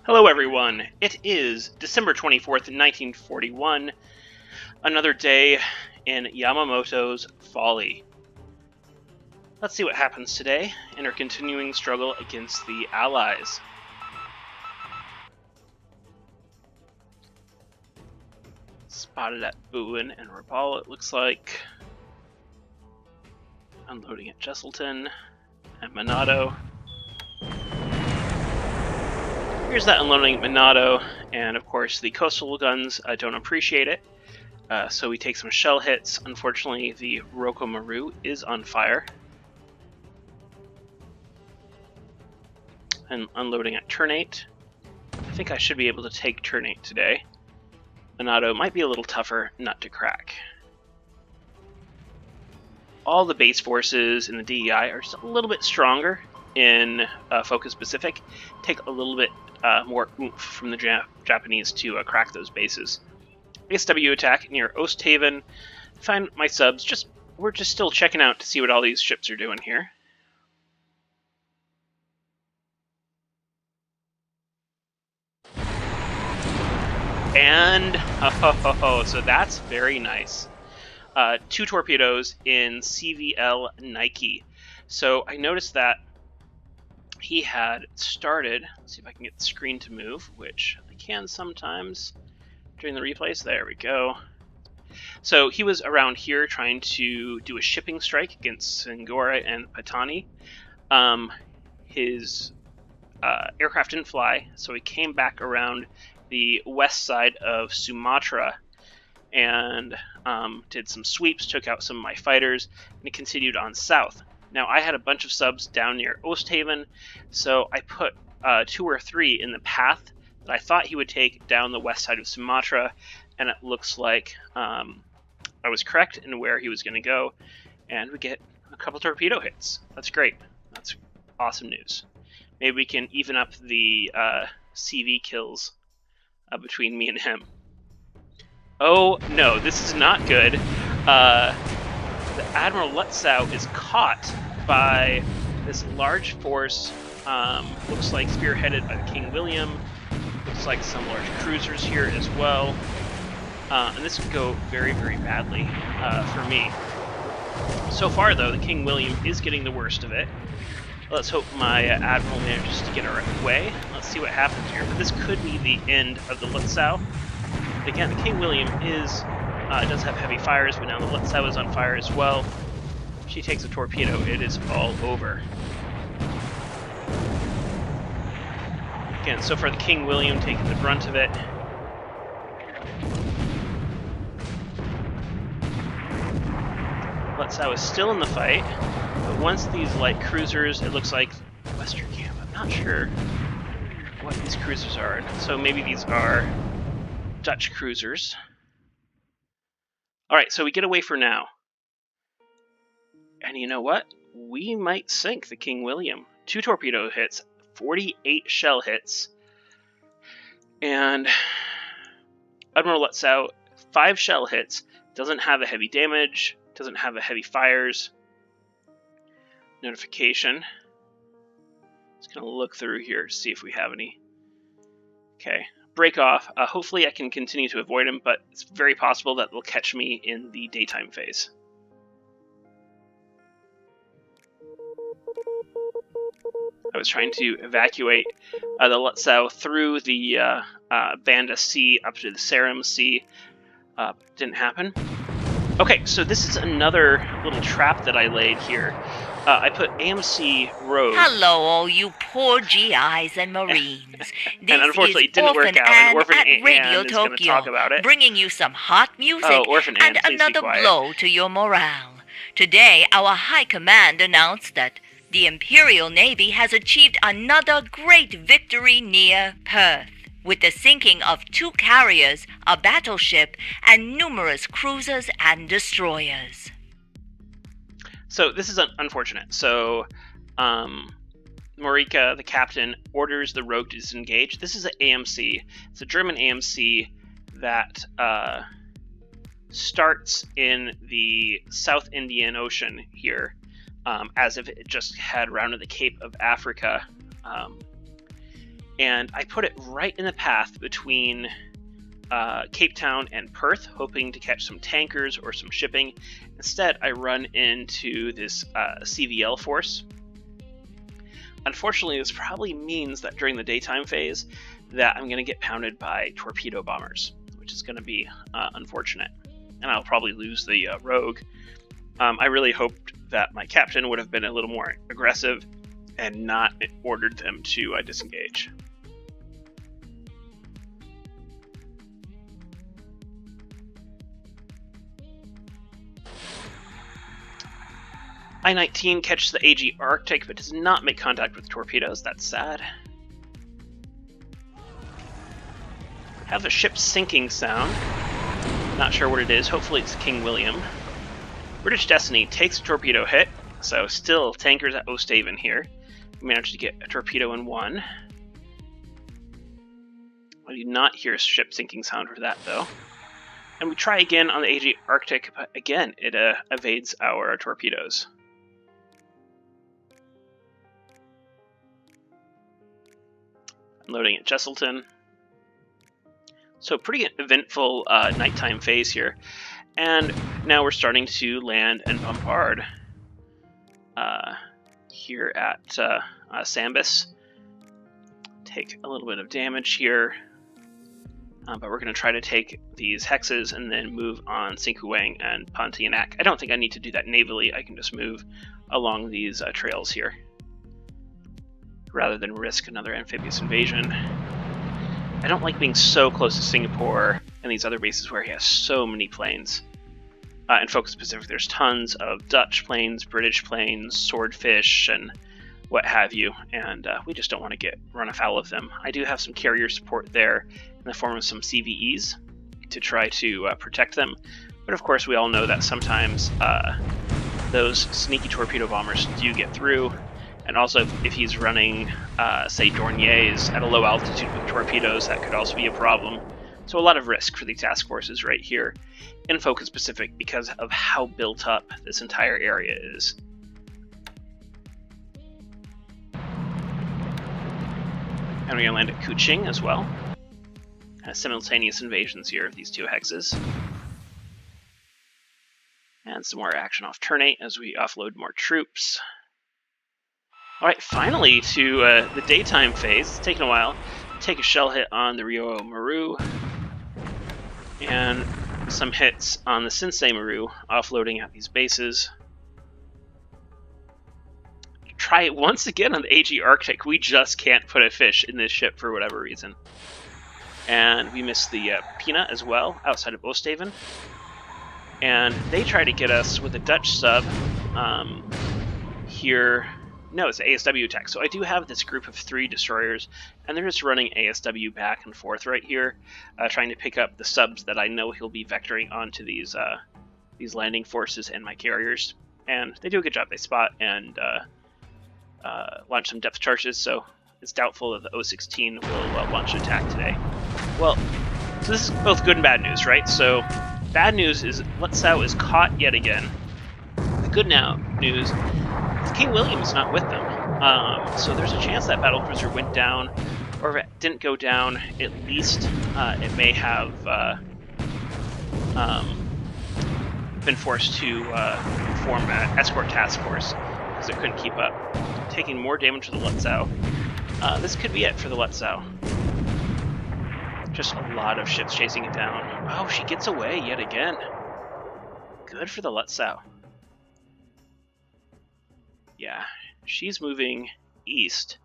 Hello everyone, it is December 24th, 1941, another day in Yamamoto's Folly. Let's see what happens today in our continuing struggle against the Allies. Spotted at Buin and Rabal, it looks like. Unloading at Jesselton and Minato. Here's that unloading at Minato, and of course the coastal guns don't appreciate it, so we take some shell hits. Unfortunately, the Rokomaru is on fire. And unloading at Ternate. I think I should be able to take Ternate today. Minato might be a little tougher nut to crack. All the base forces in the DEI are just a little bit stronger in Focus Pacific. Take a little bit more oomph from the Japanese to crack those bases. ASW attack near Osthaven. Find my subs. We're just still checking out to see what all these ships are doing here. And so that's very nice. 2 torpedoes in CVL Nike. So I noticed that he had started, let's see if I can get the screen to move, which I can sometimes during the replays. There we go. So he was around here trying to do a shipping strike against Singora and Patani. His aircraft didn't fly, so he came back around the west side of Sumatra and did some sweeps, took out some of my fighters, and he continued on south. Now, I had a bunch of subs down near Osthaven, so I put 2 or 3 in the path that I thought he would take down the west side of Sumatra, and it looks like I was correct in where he was going to go, and we get a couple torpedo hits. That's great. That's awesome news. Maybe we can even up the CV kills between me and him. Oh no, this is not good. The Admiral Lutzow is caught by this large force, looks like spearheaded by the King William, looks like some large cruisers here as well, and this could go very, very badly for me. So far though, the King William is getting the worst of it. Let's hope my Admiral manages to get away. Let's see what happens here, but this could be the end of the Lutzow. Again, the King William does have heavy fires, but now the Lutzow is on fire as well. If she takes a torpedo, it is all over. Again, so far the King William taking the brunt of it. Lutzow is still in the fight, but once these light cruisers, it looks like Western Camp. I'm not sure what these cruisers are. So maybe these are Dutch cruisers. Alright, so we get away for now. And you know what? We might sink the King William. 2 torpedo hits, 48 shell hits, and Admiral Lutzow, 5 shell hits, doesn't have a heavy damage, doesn't have a heavy fires. Notification. Just gonna look through here to see if we have any. Okay. Break off. Hopefully I can continue to avoid him, but it's very possible that they'll catch me in the daytime phase. I was trying to evacuate the Lutzow through the Banda Sea up to the Sarum Sea. Didn't happen. Okay, so this is another little trap that I laid here. I put AMC Rogue. Hello, all you poor GIs and Marines. And unfortunately, it didn't work out. And Orphan Anne Radio is going to talk about it. Bringing you some hot music Anne, and another blow to your morale. Today, our High Command announced that the Imperial Navy has achieved another great victory near Perth, with the sinking of 2 carriers, a battleship, and numerous cruisers and destroyers. So this is unfortunate. So Morika, the captain, orders the Rogue to disengage. This is an AMC. It's a German AMC that starts in the South Indian Ocean here, as if it just had rounded the Cape of Africa. and I put it right in the path between Cape Town and Perth, hoping to catch some tankers or some shipping. Instead, I run into this CVL force. Unfortunately, this probably means that during the daytime phase that I'm going to get pounded by torpedo bombers, which is going to be unfortunate. And I'll probably lose the rogue. I really hoped that my captain would have been a little more aggressive and not ordered them to disengage. I-19 catches the AG Arctic, but does not make contact with torpedoes. That's sad. Have a ship sinking sound. Not sure what it is. Hopefully it's King William. British Destiny takes a torpedo hit, so still tankers at Oosthaven here. We managed to get a torpedo in one. I do not hear a ship sinking sound for that, though. And we try again on the AG Arctic, but again, it evades our torpedoes. Unloading at Jesselton. So pretty eventful nighttime phase here. And now we're starting to land and bombard here at Sambus. Take a little bit of damage here. But we're going to try to take these hexes and then move on Sinkuang and Pontianak. I don't think I need to do that navally. I can just move along these trails here, rather than risk another amphibious invasion. I don't like being so close to Singapore and these other bases where he has so many planes. In Focus Pacific, there's tons of Dutch planes, British planes, swordfish, and what have you, and we just don't want to run afoul of them. I do have some carrier support there in the form of some CVEs to try to protect them, but of course we all know that sometimes those sneaky torpedo bombers do get through. And also, if he's running, say, Dorniers at a low altitude with torpedoes, that could also be a problem. So a lot of risk for the task forces right here in Focus Pacific because of how built up this entire area is. And we're going to land at Kuching as well. Simultaneous invasions here of these two hexes. And some more action off Ternate as we offload more troops. Alright, finally to the daytime phase. It's taken a while. Take a shell hit on the Rio Maru. And some hits on the Sensei Maru, offloading at these bases. Try it once again on the AG Arctic. We just can't put a fish in this ship for whatever reason. And we missed the Pina as well, outside of Oosthaven. And they try to get us with a Dutch sub here. No, it's an ASW attack. So I do have this group of 3 destroyers, and they're just running ASW back and forth right here, trying to pick up the subs that I know he'll be vectoring onto these landing forces and my carriers. And they do a good job. They spot and launch some depth charges, so it's doubtful that the O-16 will launch an attack today. Well, so this is both good and bad news, right? So bad news is Lutzow is caught yet again. The good news is King William is not with them. So there's a chance that battlecruiser went down, or if it didn't go down, at least it may have been forced to form an escort task force because it couldn't keep up. Taking more damage to the Lutzow. This could be it for the Lutzow. Just a lot of ships chasing it down. Oh, she gets away yet again. Good for the Lutzow. Yeah, she's moving east.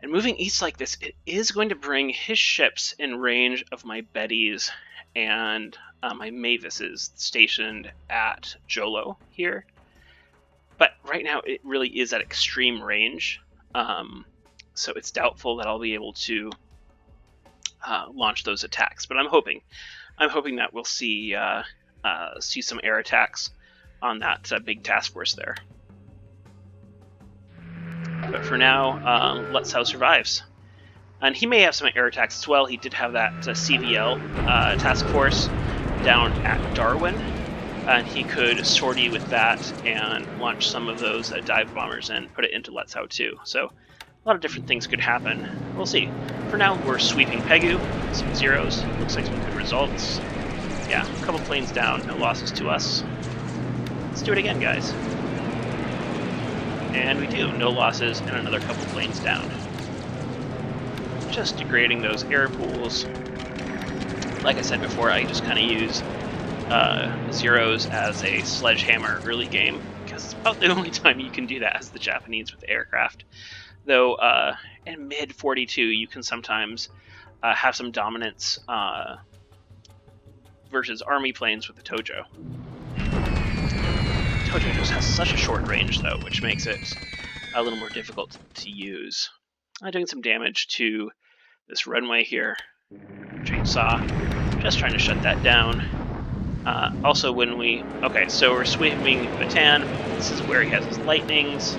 And moving east like this, it is going to bring his ships in range of my Bettys and my Mavises stationed at Jolo here. But right now, it really is at extreme range. So it's doubtful that I'll be able to launch those attacks. But I'm hoping that we'll see some air attacks on that big task force there. But for now, Lutzow survives. And he may have some air attacks as well. He did have that CVL task force down at Darwin. And he could sortie with that and launch some of those dive bombers and put it into Lutzow too. So lot of different things could happen. We'll see. For now, we're sweeping Pegu, some zeros. Looks like some good results. Yeah, a couple planes down, no losses to us. Let's do it again, guys. And we do, no losses and another couple planes down. Just degrading those air pools. Like I said before, I just kind of use zeros as a sledgehammer early game, because it's about the only time you can do that as the Japanese with aircraft. Though in mid-42, you can sometimes have some dominance versus army planes with the Tojo. Tojo just has such a short range, though, which makes it a little more difficult to use. I'm doing some damage to this runway here. Chainsaw. Just trying to shut that down. Also, when we... Okay, so we're sweeping Bataan. This is where he has his lightnings.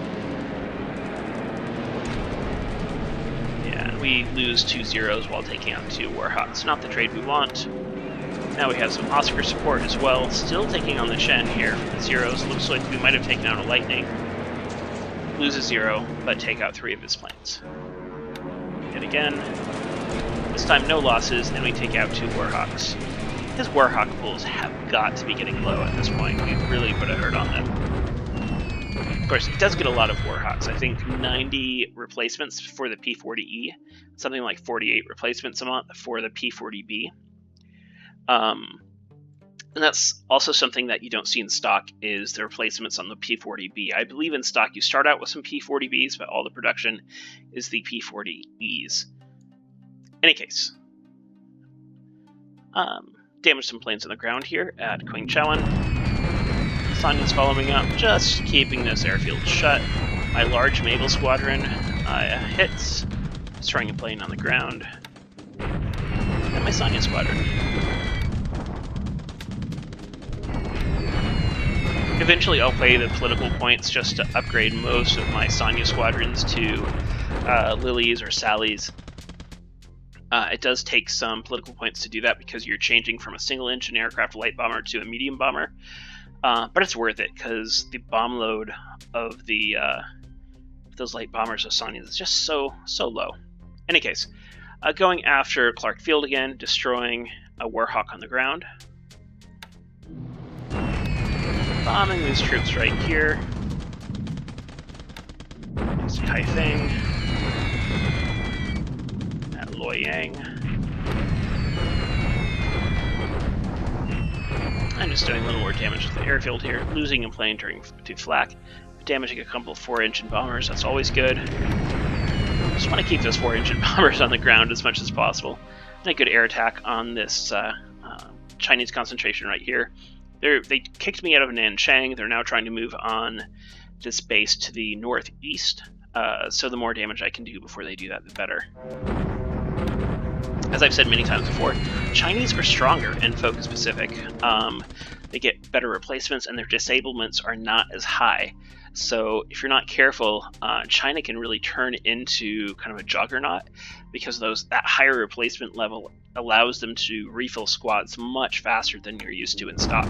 Yeah, we lose 2 zeros while taking out 2 Warhawks. Not the trade we want. Now we have some Oscar support as well. Still taking on the Chen here for the zeros. Looks like we might have taken out a lightning. Lose a 0, but take out 3 of his planes. Yet again. This time no losses, and we take out 2 Warhawks. His Warhawk pools have got to be getting low at this point. We really put a hurt on them. Of course, it does get a lot of Warhawks. I think 90 replacements for the P-40E, something like 48 replacements a month for the P-40B. And that's also something that you don't see in stock is the replacements on the P-40B. I believe in stock you start out with some P-40Bs, but all the production is the P-40Es. Any case, damage some planes on the ground here at Qingchaoan. Sanya's following up, just keeping this airfield shut. My large Mabel squadron hits, destroying a plane on the ground. And my Sanya squadron. Eventually I'll play the political points just to upgrade most of my Sanya squadrons to Lilies or Sallies. It does take some political points to do that because you're changing from a single-engine aircraft light bomber to a medium bomber. But it's worth it because the bomb load of the those light bombers of Sanya is just so low. In any case, going after Clark Field again, destroying a Warhawk on the ground. Bombing these troops right here. There's Kaifeng. At Loyang. I'm just doing a little more damage with the airfield here, losing a plane turning to flak, damaging a couple of 4-engine bombers, that's always good. Just want to keep those 4-engine bombers on the ground as much as possible. And a good air attack on this Chinese concentration right here. They kicked me out of Nanchang. They're now trying to move on this base to the northeast. So the more damage I can do before they do that, the better. As I've said many times before, Chinese are stronger in Focus Pacific. They get better replacements and their disablements are not as high. So if you're not careful, China can really turn into kind of a juggernaut because that higher replacement level allows them to refill squads much faster than you're used to in stock.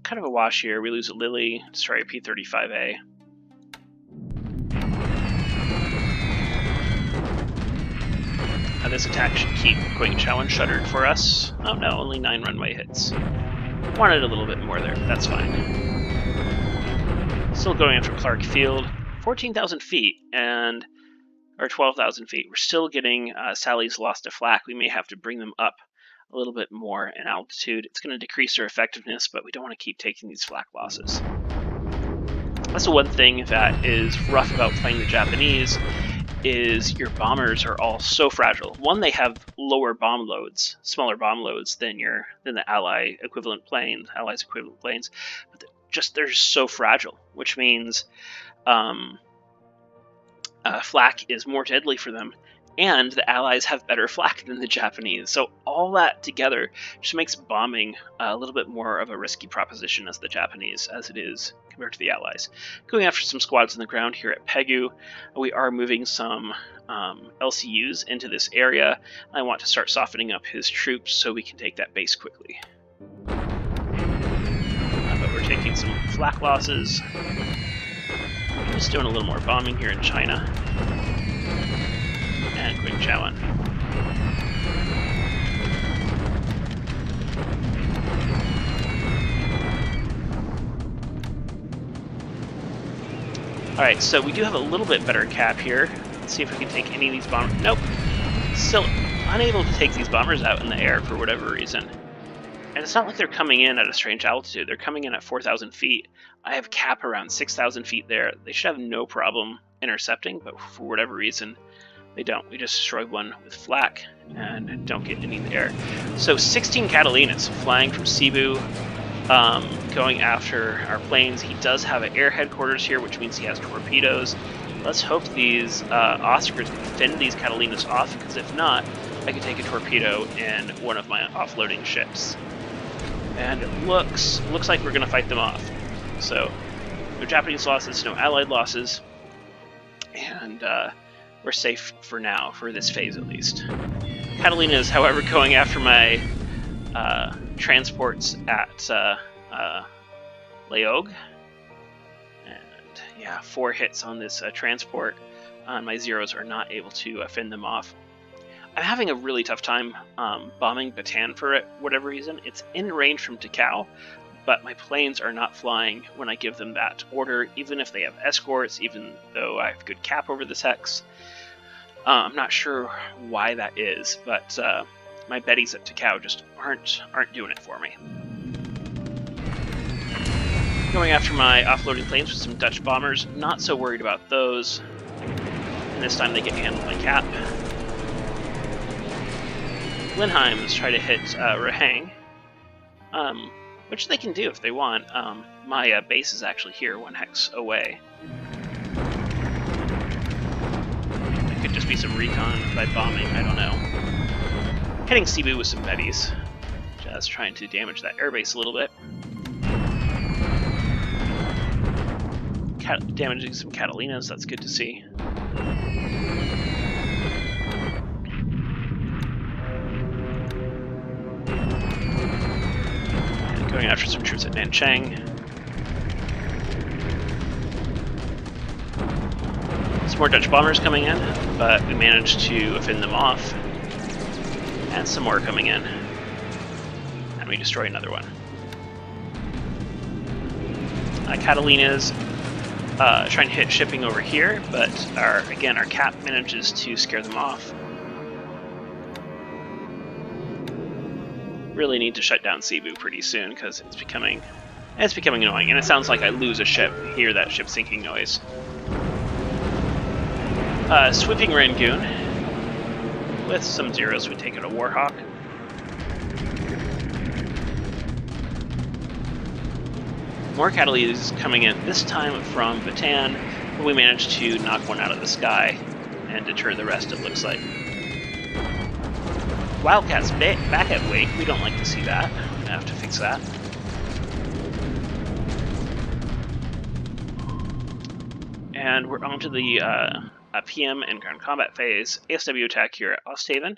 Kind of a wash here. We lose a Lily, destroy a P-35A. This attack should keep Qingchaoan shuttered for us. Oh no, only 9 runway hits. Wanted a little bit more there, but that's fine. Still going after Clark Field. 14,000 feet, or 12,000 feet. We're still getting Sally's lost to flak. We may have to bring them up a little bit more in altitude. It's going to decrease their effectiveness, but we don't want to keep taking these flak losses. That's the one thing that is rough about playing the Japanese, is your bombers are all so fragile. One, they have lower bomb loads, smaller bomb loads than the Allies equivalent planes, but they're so fragile, which means flak is more deadly for them, and the Allies have better flak than the Japanese. So all that together just makes bombing a little bit more of a risky proposition as the Japanese, as it is compared to the Allies. Going after some squads on the ground here at Pegu, we are moving some LCUs into this area. I want to start softening up his troops so we can take that base quickly. But we're taking some flak losses. Just doing a little more bombing here in China. And Qingzhouan. Alright, so we do have a little bit better cap here. Let's see if we can take any of these bombers. Nope. Still unable to take these bombers out in the air for whatever reason. And it's not like they're coming in at a strange altitude. They're coming in at 4,000 feet. I have cap around 6,000 feet there. They should have no problem intercepting, but for whatever reason, they don't. We just destroyed one with flak and don't get any in the air. So 16 Catalinas flying from Cebu, going after our planes. He does have an air headquarters here, which means he has torpedoes. Let's hope these Oscars can fend these Catalinas off, because if not, I can take a torpedo in one of my offloading ships. And it looks like we're going to fight them off. So, no Japanese losses, no Allied losses, and we're safe for now, for this phase at least. Catalina is, however, going after my transports at Leog. And yeah, 4 hits on this transport. My Zeros are not able to fend them off. I'm having a really tough time bombing Bataan for whatever reason. It's in range from Takao, but my planes are not flying when I give them that order, even if they have escorts, even though I have good cap over this hex. I'm not sure why that is, but my Bettys at Takao just aren't doing it for me. Going after my offloading planes with some Dutch bombers, not so worried about those. And this time they get handled by cap. Blenheims try to hit Rahang, which they can do if they want. My base is actually here, 1 hex away. It could just be some recon by bombing, I don't know. Hitting Cebu with some Bettys, just trying to damage that airbase a little bit. Damaging some Catalinas, that's good to see. Going after some troops at Nanchang. Some more Dutch bombers coming in, but we managed to fend them off. And some more coming in. And we destroy another one. Catalina's trying to hit shipping over here, but our cap manages to scare them off. Really need to shut down Cebu pretty soon, because it's becoming annoying, and it sounds like I lose a ship. Hear that ship sinking noise. Sweeping Rangoon with some Zeros. We take it a Warhawk. More Catalina's coming in, this time from Bataan, but we managed to knock one out of the sky and deter the rest, it looks like. Wildcats back at Wake. We don't like to see that. I'm going to have to fix that. And we're on to the PM and ground combat phase. ASW attack here at Osthaven.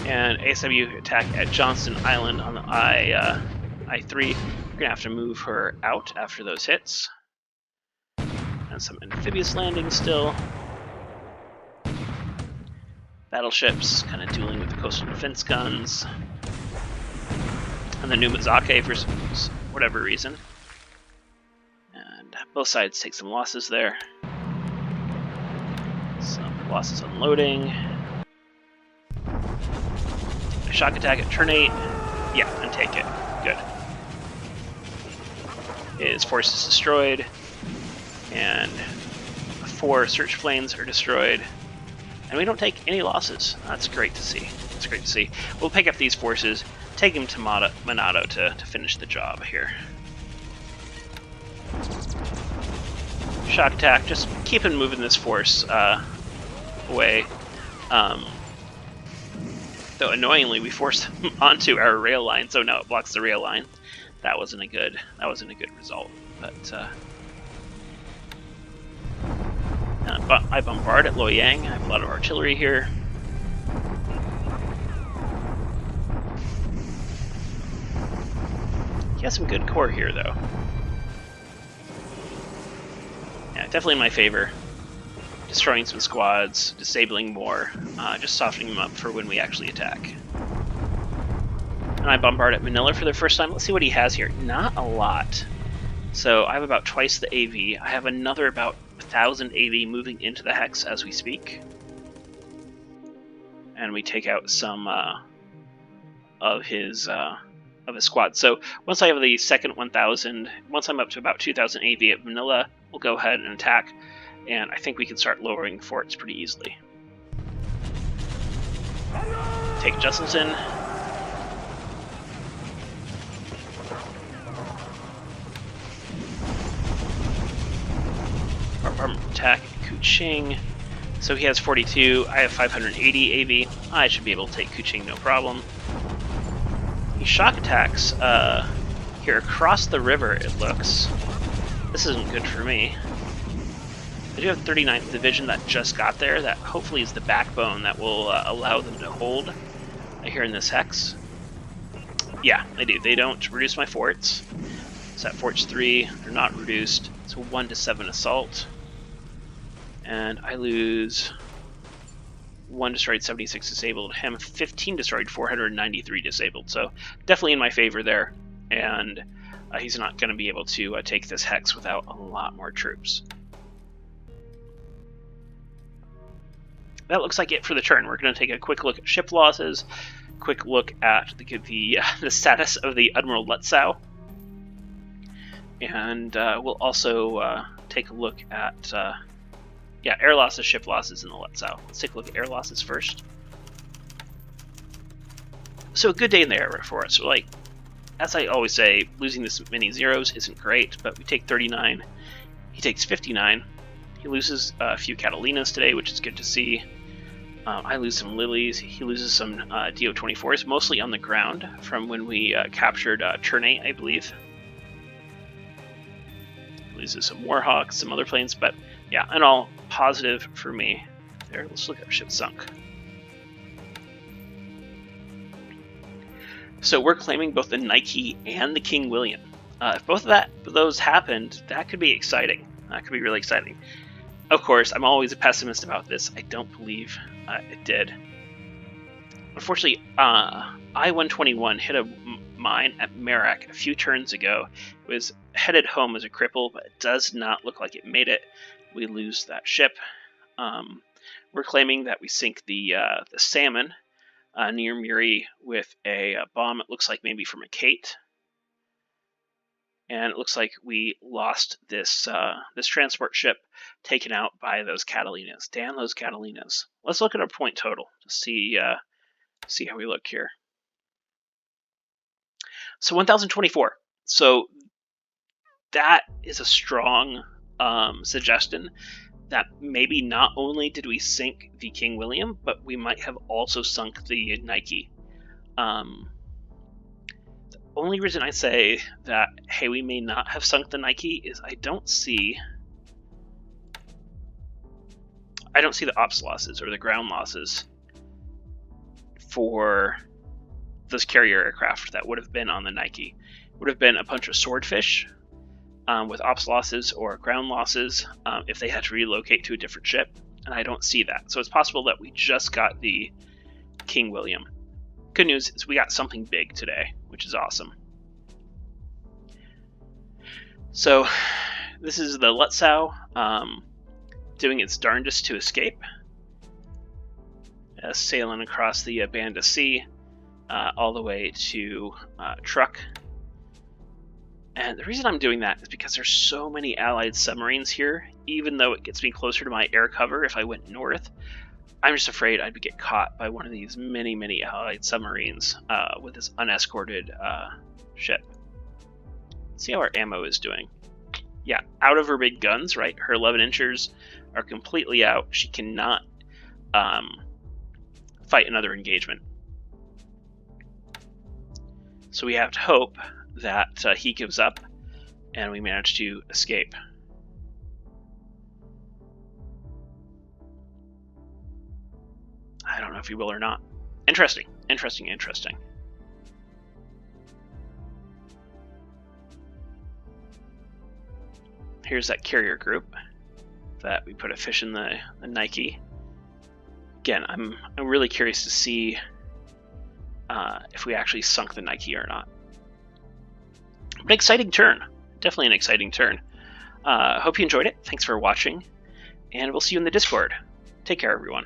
And ASW attack at Johnston Island on the I-3. We're going to have to move her out after those hits. And some amphibious landings still. Battleships kind of dueling with the coastal defense guns. And the Numizake for whatever reason. And both sides take some losses there. Some losses unloading. A shock attack at turn 8. Yeah, and take it. Good. His force is destroyed. And 4 search planes are destroyed. And we don't take any losses. That's great to see. That's great to see. We'll pick up these forces, take them to Manado to finish the job here. Shock attack, just keeping moving this force away. Though annoyingly, we forced them onto our rail line, so now it blocks the rail line. That wasn't a good result. But I bombard at Loyang. I have a lot of artillery here. He has some good core here, though. Yeah, definitely in my favor. Destroying some squads, disabling more, just softening them up for when we actually attack. And I bombard at Manila for the first time. Let's see what he has here. Not a lot. So I have about twice the AV. I have another about 1,000 AV moving into the Hex as we speak. And we take out some of his squad. So once I have the second 1,000, once I'm up to about 2,000 AV at Manila, we'll go ahead and attack. And I think we can start lowering forts pretty easily. Take Jesselson. Attack Kuching. So he has 42, I have 580 AV. I should be able to take Kuching no problem. He shock attacks here across the river, it looks. This isn't good for me. I do have 39th Division that just got there, that hopefully is the backbone that will allow them to hold here in this Hex. Yeah, they do. They don't reduce my forts. So at Forts 3, they're not reduced. It's a 1-7 assault. And I lose 1 destroyed, 76 disabled. Him 15 destroyed, 493 disabled. So definitely in my favor there. And he's not going to be able to take this Hex without a lot more troops. That looks like it for the turn. We're going to take a quick look at ship losses, quick look at the status of the Admiral Lutzow, and we'll also take a look at air losses, ship losses, and the Lutzow. Let's take a look at air losses first. So a good day in the air for us. Like, as I always say, losing this many zeros isn't great, but we take 39. He takes 59. He loses a few Catalinas today, which is good to see. I lose some Lilies. He loses some DO-24s, mostly on the ground from when we captured Ternate, I believe. He loses some Warhawks, some other planes, but yeah, in all, positive for me. There, let's look at our ship sunk. So we're claiming both the Nike and the King William. If both of those happened, that could be exciting. That could be really exciting. Of course, I'm always a pessimist about this. I don't believe it did. Unfortunately, I-121 hit a mine at Merak a few turns ago. It was headed home as a cripple, but it does not look like it made it. We lose that ship. We're claiming that we sink the Salmon near Muri with a bomb. It looks like maybe from a Kate. And it looks like we lost this this transport ship taken out by those Catalinas. Damn those Catalinas. Let's look at our point total to see how we look here. So 1,024. So that is a strong suggestion that maybe not only did we sink the King William, but we might have also sunk the Nike. Only reason I say that, hey, we may not have sunk the Nike is I don't see the ops losses or the ground losses for those carrier aircraft that would have been on the Nike. It would have been a bunch of swordfish with ops losses or ground losses if they had to relocate to a different ship, and I don't see that. So it's possible that we just got the King William. Good news is we got something big today, which is awesome. So this is the Lutzow doing its darndest to escape, sailing across the Banda Sea all the way to Truk. And the reason I'm doing that is because there's so many Allied submarines here. Even though it gets me closer to my air cover if I went north, I'm just afraid I'd get caught by one of these many Allied submarines with this unescorted ship. Let's see how our ammo is doing. Yeah, out of her big guns, right? Her 11-inchers are completely out. She cannot fight another engagement. So we have to hope that he gives up and we manage to escape. I don't know if he will or not. Interesting. here's that carrier group that we put a fish in the Nike. Again, I'm really curious to see if we actually sunk the Nike or not. But exciting turn. Definitely an exciting turn. Hope you enjoyed it. Thanks for watching, and we'll see you in the Discord. Take care, everyone.